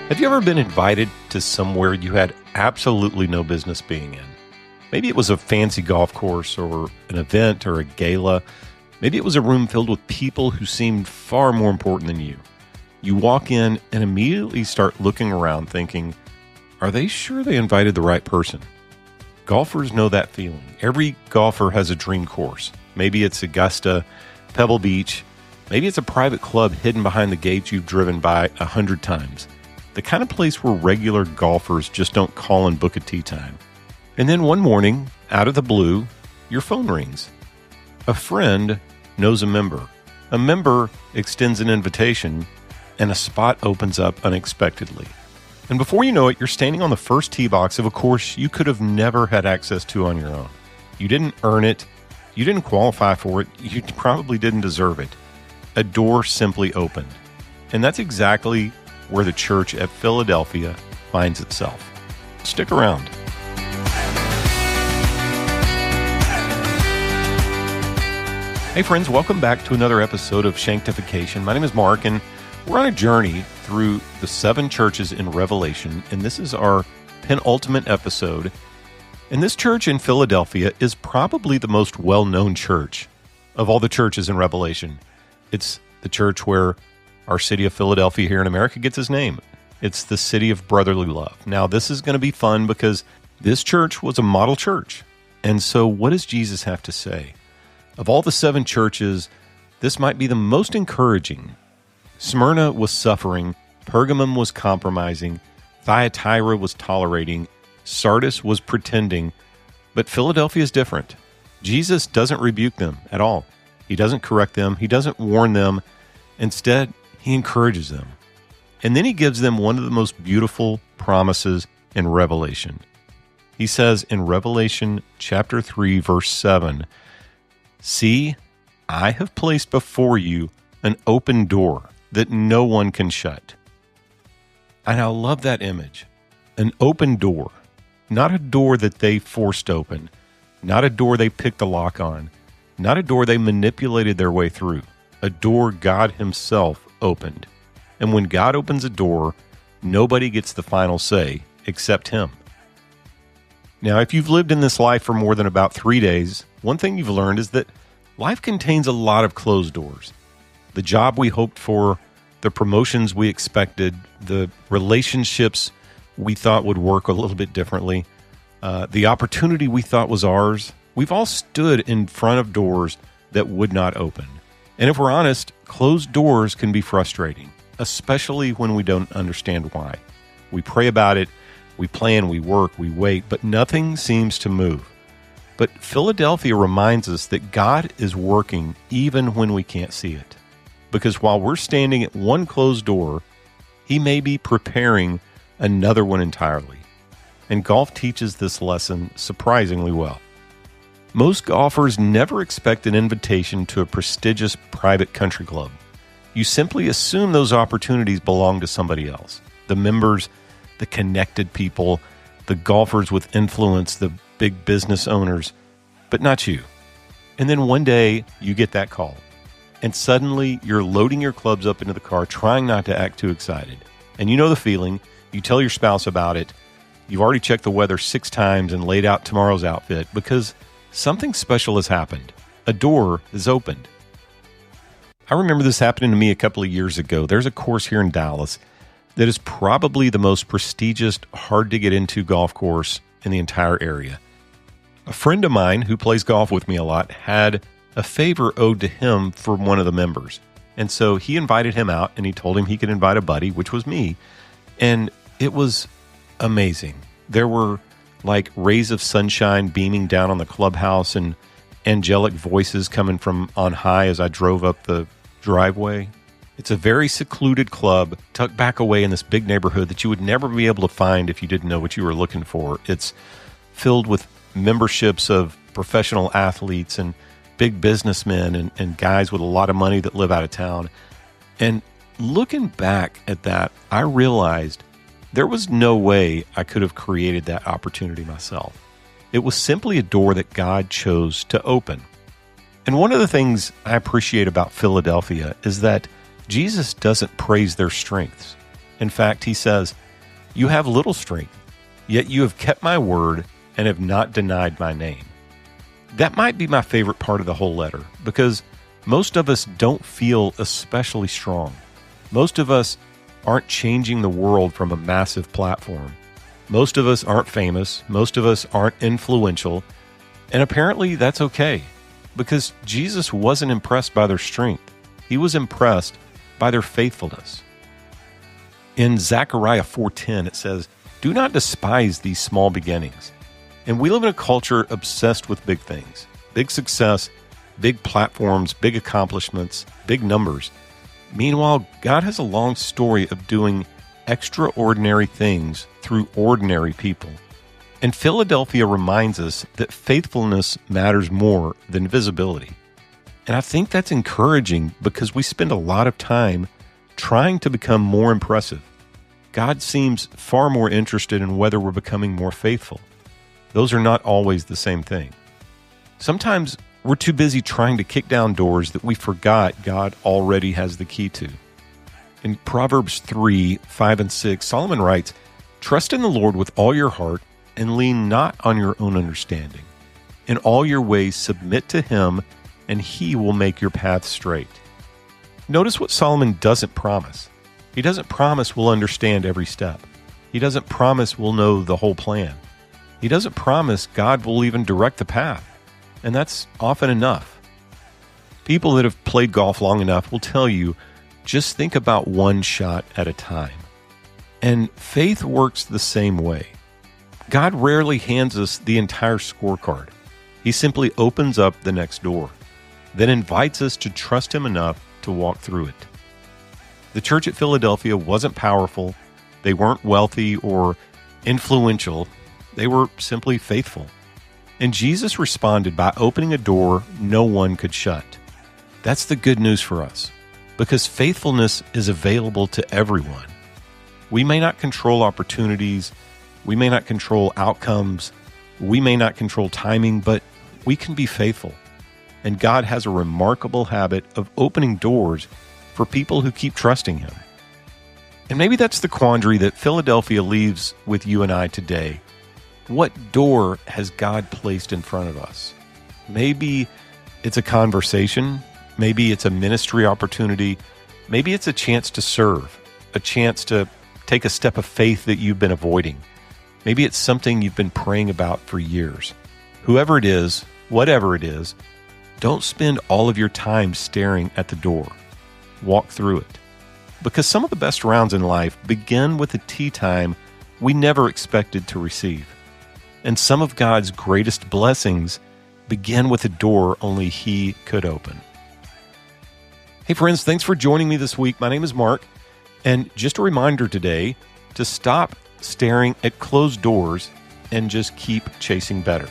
Have you ever been invited to somewhere you had absolutely no business being in? Maybe it was a fancy golf course or an event or a gala. Maybe it was a room filled with people who seemed far more important than you. You walk in and immediately start looking around thinking, are they sure they invited the right person? Golfers know that feeling. Every golfer has a dream course. Maybe it's Augusta, Pebble Beach. Maybe it's a private club hidden behind the gates you've driven by 100 times. The kind of place where regular golfers just don't call and book a tee time. And then one morning, out of the blue, your phone rings. A friend knows a member. A member extends an invitation, and a spot opens up unexpectedly. And before you know it, you're standing on the first tee box of a course you could have never had access to on your own. You didn't earn it. You didn't qualify for it. You probably didn't deserve it. A door simply opened. And that's exactly where the church at Philadelphia finds itself. Stick around. Hey friends, welcome back to another episode of Shanktification. My name is Mark, and we're on a journey through the 7 churches in Revelation, and this is our penultimate episode. And this church in Philadelphia is probably the most well-known church of all the churches in Revelation. It's the church where our city of Philadelphia here in America gets its name. It's the city of brotherly love. Now, this is going to be fun because this church was a model church. And so what does Jesus have to say? Of all the 7 churches, this might be the most encouraging. Smyrna was suffering, Pergamum was compromising, Thyatira was tolerating, Sardis was pretending, but Philadelphia is different. Jesus doesn't rebuke them at all. He doesn't correct them. He doesn't warn them. Instead, he encourages them. And then he gives them one of the most beautiful promises in Revelation. He says in Revelation chapter 3, verse 7, "See, I have placed before you an open door that no one can shut." And I love that image. An open door. Not a door that they forced open. Not a door they picked the lock on. Not a door they manipulated their way through. A door God himself opened. And when God opens a door, nobody gets the final say except him. Now, if you've lived in this life for more than about 3 days, one thing you've learned is that life contains a lot of closed doors. The job we hoped for, the promotions we expected, the relationships we thought would work a little bit differently, the opportunity we thought was ours. We've all stood in front of doors that would not open. And if we're honest, closed doors can be frustrating, especially when we don't understand why. We pray about it, we plan, we work, we wait, but nothing seems to move. But Philadelphia reminds us that God is working even when we can't see it. Because while we're standing at one closed door, he may be preparing another one entirely. And golf teaches this lesson surprisingly well. Most golfers never expect an invitation to a prestigious private country club. You simply assume those opportunities belong to somebody else. The members, the connected people, the golfers with influence, the big business owners, but not you. And then one day you get that call. And suddenly you're loading your clubs up into the car, trying not to act too excited. And you know the feeling. You tell your spouse about it. You've already checked the weather 6 times and laid out tomorrow's outfit because something special has happened. A door is opened. I remember this happening to me a couple of years ago. There's a course here in Dallas that is probably the most prestigious, hard to get into golf course in the entire area. A friend of mine who plays golf with me a lot had a favor owed to him from one of the members. And so he invited him out and he told him he could invite a buddy, which was me. And it was amazing. There were like rays of sunshine beaming down on the clubhouse and angelic voices coming from on high as I drove up the driveway. It's a very secluded club tucked back away in this big neighborhood that you would never be able to find if you didn't know what you were looking for. It's filled with memberships of professional athletes and big businessmen and guys with a lot of money that live out of town. And looking back at that, I realized there was no way I could have created that opportunity myself. It was simply a door that God chose to open. And one of the things I appreciate about Philadelphia is that Jesus doesn't praise their strengths. In fact, he says, "You have little strength, yet you have kept my word and have not denied my name." That might be my favorite part of the whole letter, because most of us don't feel especially strong. Most of us aren't changing the world from a massive platform. Most of us aren't famous. Most of us aren't influential. And apparently that's okay, because Jesus wasn't impressed by their strength. He was impressed by their faithfulness. In Zechariah 4:10, it says, "Do not despise these small beginnings." And we live in a culture obsessed with big things, big success, big platforms, big accomplishments, big numbers. Meanwhile, God has a long story of doing extraordinary things through ordinary people. And Philadelphia reminds us that faithfulness matters more than visibility. And I think that's encouraging, because we spend a lot of time trying to become more impressive. God seems far more interested in whether we're becoming more faithful. Those are not always the same thing. Sometimes we're too busy trying to kick down doors that we forgot God already has the key to. In Proverbs 3:5-6, Solomon writes, "Trust in the Lord with all your heart and lean not on your own understanding. In all your ways submit to him, and he will make your path straight." Notice what Solomon doesn't promise. He doesn't promise we'll understand every step. He doesn't promise we'll know the whole plan. He doesn't promise God will even direct the path. And that's often enough. People that have played golf long enough will tell you, just think about one shot at a time. And faith works the same way. God rarely hands us the entire scorecard. He simply opens up the next door, then invites us to trust him enough to walk through it. The church at Philadelphia wasn't powerful. They weren't wealthy or influential. They were simply faithful. And Jesus responded by opening a door no one could shut. That's the good news for us, because faithfulness is available to everyone. We may not control opportunities. We may not control outcomes. We may not control timing, but we can be faithful. And God has a remarkable habit of opening doors for people who keep trusting him. And maybe that's the quandary that Philadelphia leaves with you and I today. What door has God placed in front of us? Maybe it's a conversation. Maybe it's a ministry opportunity. Maybe it's a chance to serve, a chance to take a step of faith that you've been avoiding. Maybe it's something you've been praying about for years. Whoever it is, whatever it is, don't spend all of your time staring at the door. Walk through it. Because some of the best rounds in life begin with a tea time we never expected to receive. And some of God's greatest blessings begin with a door only he could open. Hey friends, thanks for joining me this week. My name is Mark, and just a reminder today to stop staring at closed doors and just keep chasing better.